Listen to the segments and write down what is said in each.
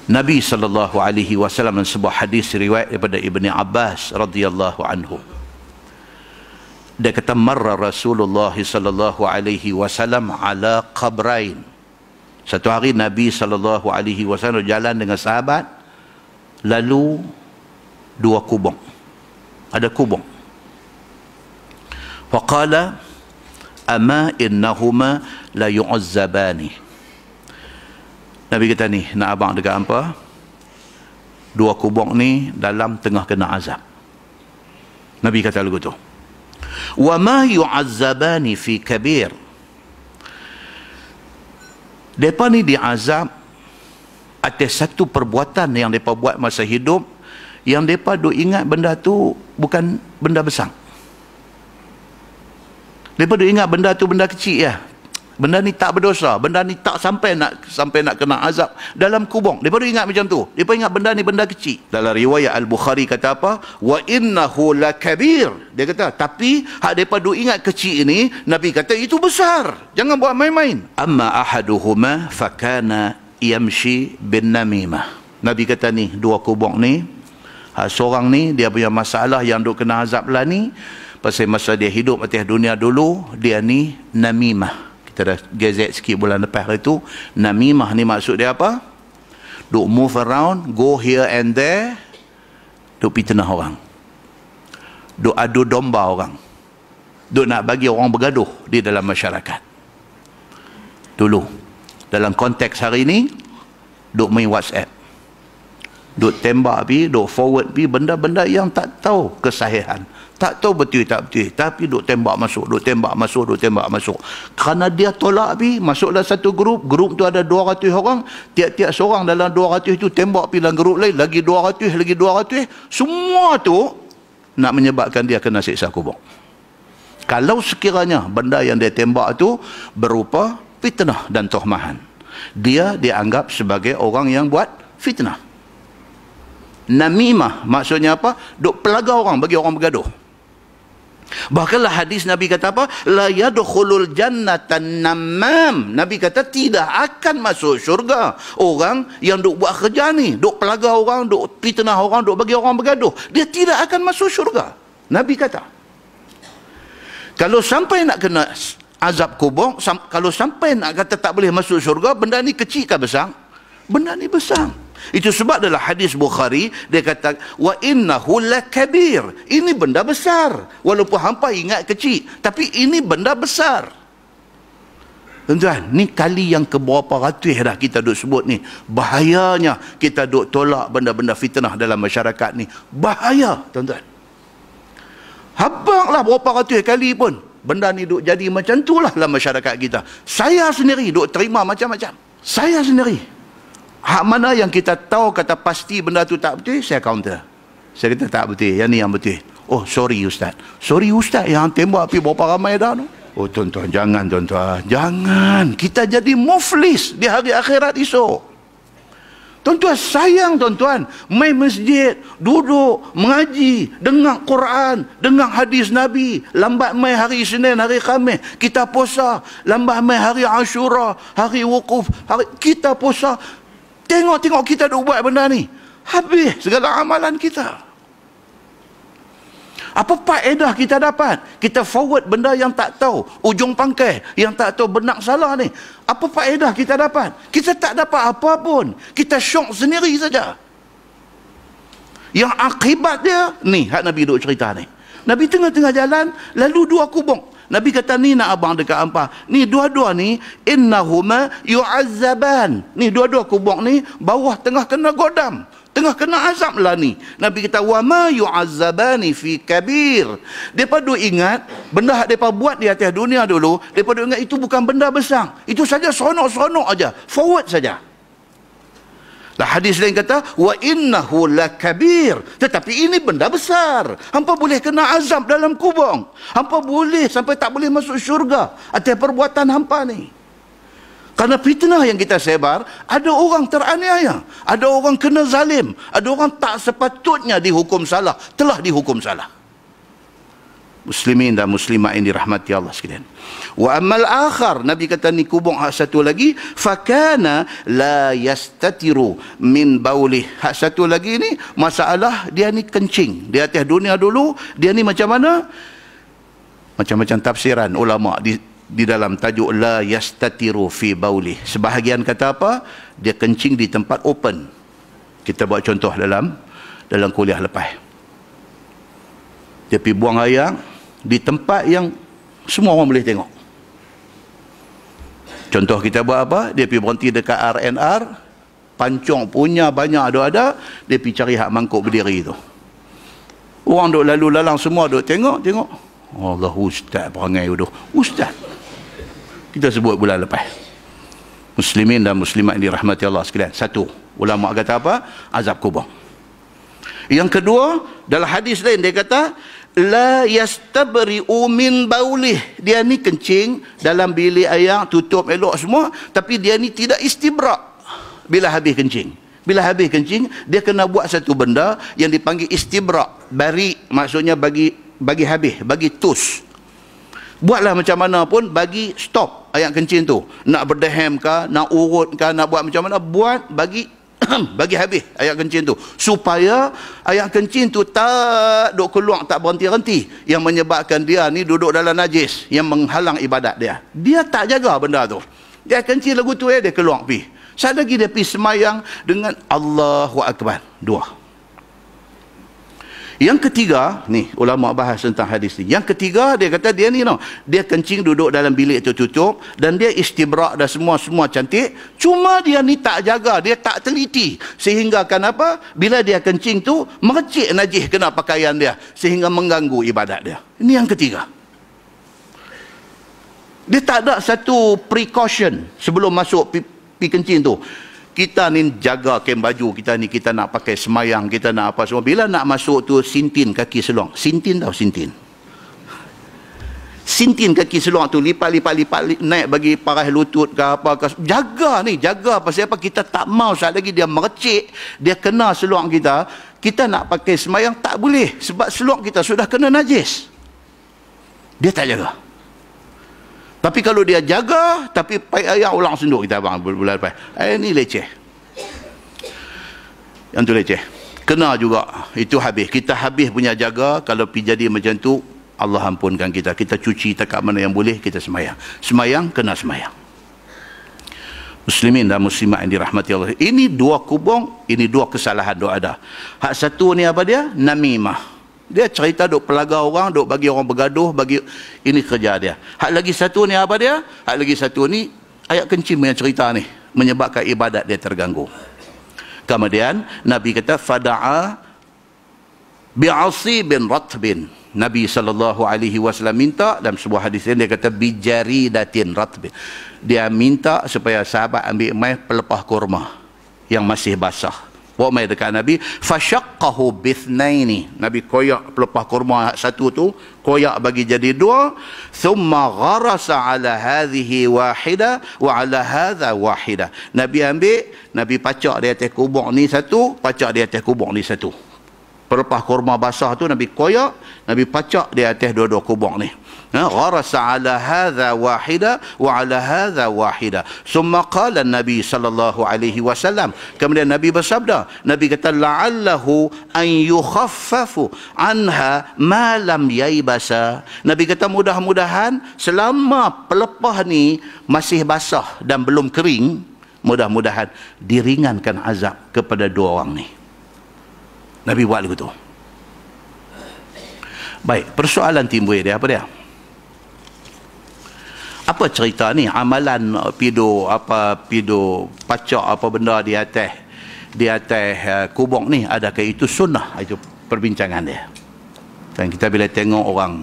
Nabi sallallahu alaihi wasallam dalam sebuah hadis riwayat daripada Ibni Abbas radhiyallahu anhu, dia kata marra Rasulullah sallallahu alaihi wasallam ala qabrain. Satu hari Nabi sallallahu alaihi wasallam jalan dengan sahabat, lalu dua kubur. Ada kubur. Faqala ama innahuma la yu'azzabani. Nabi kata ni, nak abang dekat apa? Dua kubur ni dalam tengah kena azab. Nabi kata lagu tu. Wa ma yu'azzabani fi kabir. Depa ni diazab atas satu perbuatan yang depa buat masa hidup, yang depa duk ingat benda tu bukan benda besar. Depa duk ingat benda tu benda kecil ya. Benda ni tak berdosa, benda ni tak sampai nak kena azab dalam kubur. Depa duk ingat macam tu. Depa ingat benda ni benda kecil. Dalam riwayat Al-Bukhari kata apa? Wa innahu lakabir. Dia kata, tapi hak depa duk ingat kecil ini, Nabi kata itu besar. Jangan buat main-main. Amma ahaduhuma fakana yamshi bin namimah. Nabi kata ni, dua kubur ni, seorang ni dia punya masalah yang duk kena azab lah ni, pasal masa dia hidup atas dunia dulu, dia ni namimah. Kita dah gazet sikit bulan lepas itu. Namimah ni maksud dia apa? Duk move around, go here and there, duk fitnah orang, duk adu domba orang, duk nak bagi orang bergaduh di dalam masyarakat. Dulu dalam konteks hari ni, duk main WhatsApp, duk tembak pi, duk forward pi benda-benda yang tak tahu kesahihan, tak tahu betul tak betul, tapi duk tembak masuk, duk tembak masuk, duk tembak masuk. Kerana dia tolak pi, masuklah satu grup tu ada 200 orang, tiap-tiap seorang dalam 200 tu tembak pi dalam grup lain, lagi 200, lagi 200, semua tu nak menyebabkan dia kena siksa kubur. Kalau sekiranya benda yang dia tembak tu berupa fitnah dan tohmahan, dia dianggap sebagai orang yang buat fitnah. Namimah maksudnya apa? Duk pelaga orang, bagi orang bergaduh. Bahkanlah hadis Nabi kata apa? La yadkhulul jannatan namam. Nabi kata tidak akan masuk syurga orang yang duk buat kerja ni, duk pelaga orang, duk fitnah orang, duk bagi orang bergaduh. Dia tidak akan masuk syurga. Nabi kata, kalau sampai nak kena azab kubur, kalau sampai nak kata tak boleh masuk syurga, benda ni kecil ke besar? Benda ni besar. Itu sebab dalam hadis Bukhari dia kata wa innahu lakabir. Ini benda besar. Walaupun hampa ingat kecil, tapi ini benda besar. Tuan-tuan, ni kali yang keberapa ratus dah kita duk sebut ni. Bahayanya kita duk tolak benda-benda fitnah dalam masyarakat ni. Bahaya, tuan-tuan. Habanglah berapa ratus kali pun benda ni duk jadi macam itulah dalam masyarakat kita. Saya sendiri duk terima macam-macam. Saya sendiri. Hak mana yang kita tahu kata pasti benda tu tak betul, saya counter. Saya kata tak betul, yang ni yang betul. Oh, sorry Ustaz. Sorry Ustaz, yang tembak api berapa ramai dah tu. Oh tuan-tuan, jangan tuan-tuan. Jangan. Kita jadi muflis di hari akhirat esok. Tuan-tuan, sayang tuan-tuan. Main masjid, duduk, mengaji, dengar Quran, dengar hadis Nabi. Lambat mai hari Isnin, hari Khamis, kita puasa. Lambat mai hari Ashura, hari wukuf, kita puasa. Tengok-tengok kita duk buat benda ni, habis segala amalan kita. Apa faedah kita dapat? Kita forward benda yang tak tahu ujung pangkai, yang tak tahu benar salah ni. Apa faedah kita dapat? Kita tak dapat apa pun. Kita syok sendiri saja. Yang akibat dia ni, hak Nabi duk cerita ni. Nabi tengah-tengah jalan, lalu dua kubur. Nabi kata, ni nak abang dekat hampa. Ni dua-dua ni, innahuma yu'azzaban. Ni dua-dua kubur ni, bawah tengah kena godam, tengah kena azab lah ni. Nabi kata, wa ma yu'azzabani fi kabir. Mereka duk ingat, benda yang mereka buat di atas dunia dulu, mereka duk ingat itu bukan benda besar. Itu saja seronok-seronok aja. Forward saja. Lah hadis lain kata wa innahu lakabir, tetapi ini benda besar. Hampa boleh kena azab dalam kubur. Hampa boleh sampai tak boleh masuk syurga atas perbuatan hampa ni. Karena fitnah yang kita sebar, ada orang teraniaya, ada orang kena zalim, ada orang tak sepatutnya dihukum salah, telah dihukum salah. Muslimin dan muslimat yang dirahmati Allah sekalian. Wa ammal akhar, Nabi kata ni kubur hak satu lagi, fakana la yastatiru min baulih. Hak satu lagi ni masalah dia ni kencing di atas dunia dulu. Dia ni macam mana? Macam-macam tafsiran ulama di dalam tajuk la yastatiru fi baulih. Sebahagian kata apa? Dia kencing di tempat open. Kita buat contoh dalam kuliah lepas. Dia pergi buang air di tempat yang semua orang boleh tengok. Contoh kita buat apa? Dia pergi berhenti dekat RNR, pancong punya banyak ada, dia pergi cari hak mangkuk berdiri tu. Orang duk lalu lalang semua duk tengok. Allah, ustaz perangai tu. Ustaz. Kita sebut bulan lepas. Muslimin dan muslimat yang dirahmati Allah sekalian. Satu, ulama kata apa? Azab kubur. Yang kedua, dalam hadis lain dia kata la yastabri'u min baulih. Dia ni kencing dalam bilik air, tutup elok semua, tapi dia ni tidak istibra' bila habis kencing. Bila habis kencing, dia kena buat satu benda yang dipanggil istibra'. Bari, maksudnya bagi habis, bagi tus. Buatlah macam mana pun bagi stop air kencing tu. Nak berdehem ke, nak urut ke, nak buat macam mana, buat bagi bagi habis air kencing tu, supaya air kencing tu tak duk keluar, tak berhenti-henti, yang menyebabkan dia ni duduk dalam najis, yang menghalang ibadat dia. Dia tak jaga benda tu. Dia kencing lagu tu dia keluar pi. Saat lagi dia pergi semayang dengan Allahu Akbar. Dua. Yang ketiga, ni ulama bahas tentang hadis ni. Yang ketiga, dia kata dia ni dia kencing duduk dalam bilik tertutup dan dia istibrak dah semua cantik, cuma dia ni tak jaga, dia tak teliti, sehingga kenapa? Bila dia kencing tu mercik najis kena pakaian dia, sehingga mengganggu ibadat dia. Ini yang ketiga. Dia tak ada satu precaution sebelum masuk pi kencing tu. Kita ni jaga kain baju kita ni, kita nak pakai semayang, kita nak apa semua. Bila nak masuk tu, sintin kaki seluar. Sintin tau, sintin. Sintin kaki seluar tu, lipat naik bagi parah lutut ke apa ke. Jaga pasal apa? Kita tak mau saat lagi dia merecik, dia kena seluar kita. Kita nak pakai semayang tak boleh, sebab seluar kita sudah kena najis. Dia tak jaga. Tapi kalau dia jaga, tapi pai ayam ulang senduk kita abang bulan lepas. Ini leceh. Yang tu leceh. Kena juga. Itu habis. Kita habis punya jaga. Kalau pergi jadi macam tu, Allah ampunkan kita. Kita cuci takat mana yang boleh, kita semayang. Semayang, kena semayang. Muslimin dan muslimat yang dirahmati Allah. Ini dua kubung, ini dua kesalahan duk ada. Hak satu ni apa dia? Namimah. Dia cerita duk pelaga orang, duk bagi orang bergaduh, bagi ini kerja dia. Hak lagi satu ni apa dia? Hak lagi satu ni ayat kencing punya cerita ni, menyebabkan ibadat dia terganggu. Kemudian Nabi kata fada'a bi'asibin ratbin. Nabi SAW minta dalam sebuah hadis dia kata bijaridatin ratbin. Dia minta supaya sahabat ambil mai pelepah kurma yang masih basah. Bawa mai dekat Nabi, fashaqqahu bithnaini. Nabi koyak pelepah kurma satu tu, koyak bagi jadi dua, thumma gharasa ala hadhihi wahida wa ala hadha wahida. Nabi ambil, Nabi pacak di atas kubur ni satu, pacak di atas kubur ni satu. Pelepah kurma basah tu Nabi koyak, Nabi pacak di atas dua-dua kubur ni. Gharasa ala hadha wahida wa ala hadha wahida. Summa qala Nabi sallallahu alaihi wasallam. Kemudian Nabi bersabda, Nabi kata la'allahu an yukhaffafu anha ma lam yaibasa. Nabi kata mudah-mudahan selama pelepah ni masih basah dan belum kering, mudah-mudahan diringankan azab kepada dua orang ni. Nabi buat begitu. Baik, persoalan timbul dia apa dia? Apa cerita ni? Amalan pido pacak apa benda di atas kubur ni, adakah itu sunnah? Itu perbincangan dia. Dan kita bila tengok orang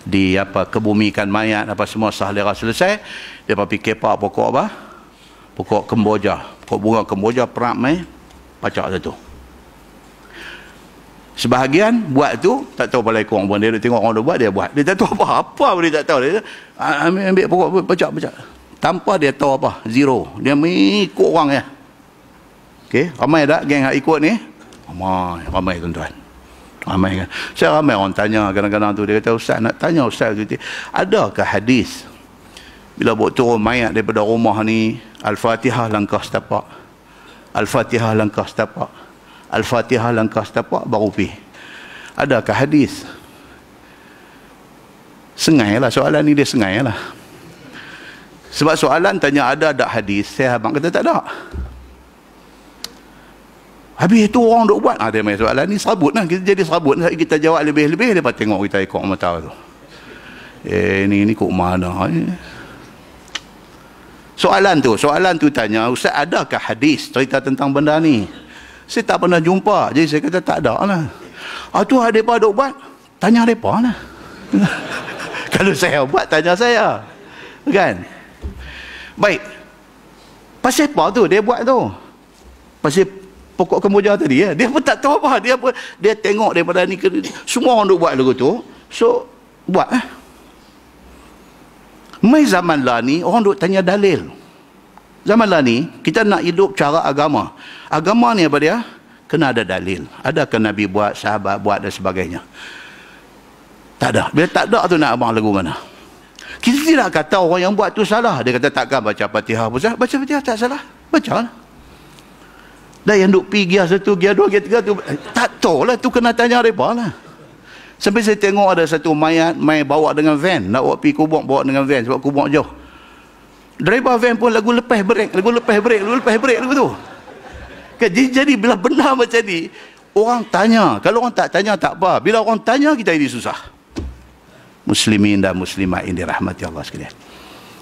di kebumikan mayat apa semua sahlera selesai, dia pergi kepak pokok apa? Pokok kemboja, pokok bunga kemboja, perak mai pacak satu. Sebahagian buat tu tak tahu balai kurang pun, dia tengok orang dia buat, dia buat, dia tak tahu apa pun, dia tak tahu, dia ambil pokok pacak tanpa dia tahu apa, zero, dia mengikut orang ya. Okey, ramai tak geng yang ikut ni? Ramai tuan-tuan. Ramai kan. Saya ramai orang tanya kadang-kadang tu, dia kata, Ustaz nak tanya Ustaz tu, adakah hadis bila bawa turun mayat daripada rumah ni, Al-Fatihah langkah setapak, Al-Fatihah langkah setapak, Al-Fatihah langkah setapak baru pergi. Adakah hadis? Sengai lah soalan ni, dia sengai lah. Sebab soalan tanya ada tak hadis, saya abang kata tak ada. Habis itu orang duk buat, dia main soalan ni serabut lah, kita jadi serabut, kita jawab lebih-lebih, dia tengok kita ikut mata tu. Ni kok mana ni? Soalan tu tanya, Ustaz adakah hadis cerita tentang benda ni? Saya tak pernah jumpa, jadi saya kata tak ada lah. Tu ada apa duk buat? Tanya mereka lah. Kalau saya buat, tanya saya. Kan? Baik. Pasal apa tu dia buat tu? Pasal pokok kemboja tadi ya. Dia pun tak tahu apa. Dia tengok daripada ni ke semua orang duk buat lagu tu. So buat Mai zaman lah ni orang duk tanya dalil. Zaman lah ni kita nak hidup cara agama. Agama ni apa dia? Kena ada dalil. Adakah Nabi buat, sahabat buat dan sebagainya? Tak ada. Bila tak ada tu nak abang lagu mana? Kita tidak kata orang yang buat tu salah. Dia kata takkan baca Fatihah pun salah. Baca Fatihah tak salah. Baca lah. Dan yang duk pergi gear 1, gear 2, gear 3 tu tak tahu lah, tu kena tanya mereka lah. Sampai saya tengok ada satu mayat mai bawa dengan van, nak bawa pergi kubur, bawa dengan van sebab kubur jauh. Driver van pun lagu lepas brek lagu tu. Jadi bila benda macam ni orang tanya, kalau orang tak tanya tak apa, bila orang tanya kita ini susah. Muslimin dan muslimat yang dirahmati Allah sekalian,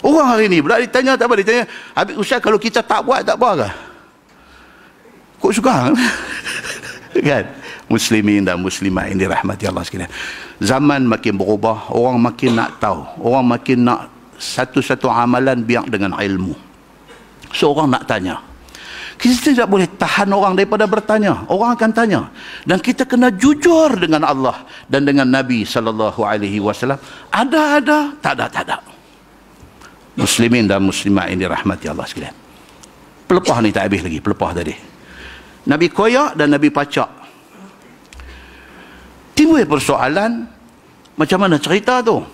orang hari ni bila ditanya tak apa, ditanya habis Ustaz kalau kita tak buat tak apa ke? Kok suka kan? Muslimin dan muslimat yang dirahmati Allah sekalian, zaman makin berubah, orang makin nak tahu, orang makin nak satu-satu amalan biar dengan ilmu. So orang nak tanya, kita tidak boleh tahan orang daripada bertanya. Orang akan tanya, dan kita kena jujur dengan Allah dan dengan Nabi SAW. Ada, tak ada. Muslimin dan muslimat yang dirahmati Allah sekalian, pelepah ni tak habis lagi. Pelepah tadi Nabi koyak dan Nabi pacak. Timbul persoalan, macam mana cerita tu?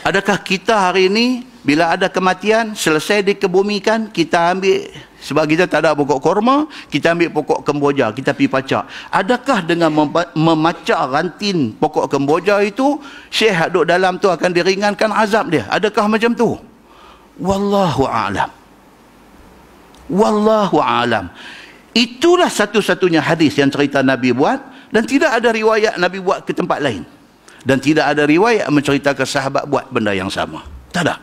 Adakah kita hari ini bila ada kematian, selesai dikebumikan, kita ambil, sebab kita tak ada pokok korma, kita ambil pokok kemboja, kita pergi pacak. Adakah dengan memacak rantin pokok kemboja itu, syekh duduk dalam tu akan diringankan azab dia? Adakah macam tu? Wallahu a'lam. Wallahu a'lam. Itulah satu-satunya hadis yang cerita Nabi buat, dan tidak ada riwayat Nabi buat ke tempat lain, dan tidak ada riwayat menceritakan sahabat buat benda yang sama. Tak ada.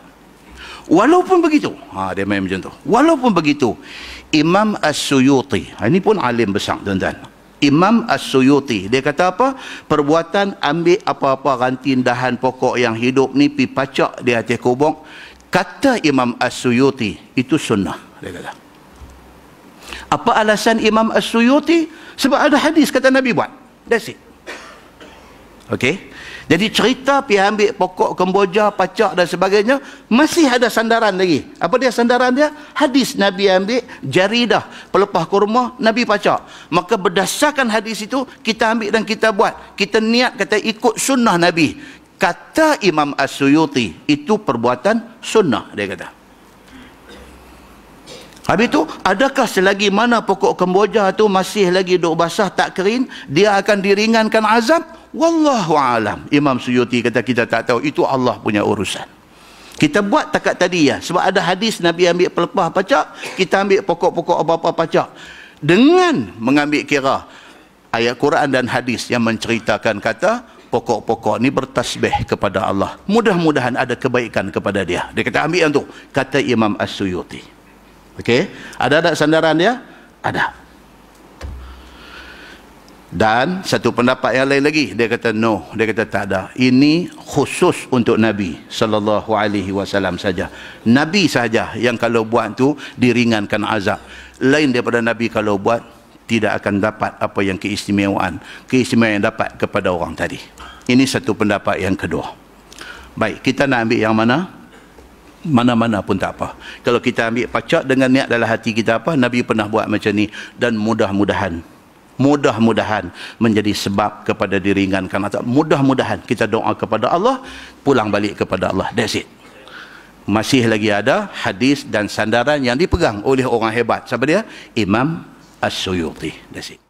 Walaupun begitu, dia main macam tu. Walaupun begitu, Imam As-Suyuti, ini pun alim besar tuan-tuan, Imam As-Suyuti, dia kata apa? Perbuatan ambil apa-apa ranting dahan pokok yang hidup ni pi pacak di atas kubur, kata Imam As-Suyuti, itu sunnah. Dia kata. Apa alasan Imam As-Suyuti? Sebab ada hadis kata Nabi buat. That's it. Okey. Jadi cerita pergi ambil pokok kemboja, pacak dan sebagainya, masih ada sandaran lagi. Apa dia sandaran dia? Hadis Nabi ambil jaridah, pelepah kurma, Nabi pacak. Maka berdasarkan hadis itu, kita ambil dan kita buat. Kita niat kata ikut sunnah Nabi. Kata Imam As-Suyuti, itu perbuatan sunnah, dia kata. Habis itu, adakah selagi mana pokok kemboja tu masih lagi duk basah tak kering, dia akan diringankan azab? Wallahu alam. Imam Suyuti kata kita tak tahu, itu Allah punya urusan. Kita buat takat tadi ya, sebab ada hadis Nabi ambil pelepah pacak, kita ambil pokok-pokok apa-apa pacak. Dengan mengambil kira ayat Quran dan hadis yang menceritakan kata pokok-pokok ni bertasbih kepada Allah, mudah-mudahan ada kebaikan kepada dia. Dia kata ambil yang tu, kata Imam As-Suyuti. Okey, ada sandaran dia? Ada. Dan satu pendapat yang lain lagi, dia kata no, dia kata tak ada. Ini khusus untuk Nabi sallallahu alaihi wasallam saja. Nabi saja yang kalau buat tu diringankan azab. Lain daripada Nabi kalau buat tidak akan dapat apa yang keistimewaan yang dapat kepada orang tadi. Ini satu pendapat yang kedua. Baik, kita nak ambil yang mana? Mana-mana pun tak apa. Kalau kita ambil pacak dengan niat dalam hati kita apa, Nabi pernah buat macam ni, dan mudah-mudahan mudah-mudahan menjadi sebab kepada diringankan azab. Mudah-mudahan kita doa kepada Allah, pulang balik kepada Allah. That's it. Masih lagi ada hadis dan sandaran yang dipegang oleh orang hebat. Siapa dia? Imam As-Suyuti. That's it.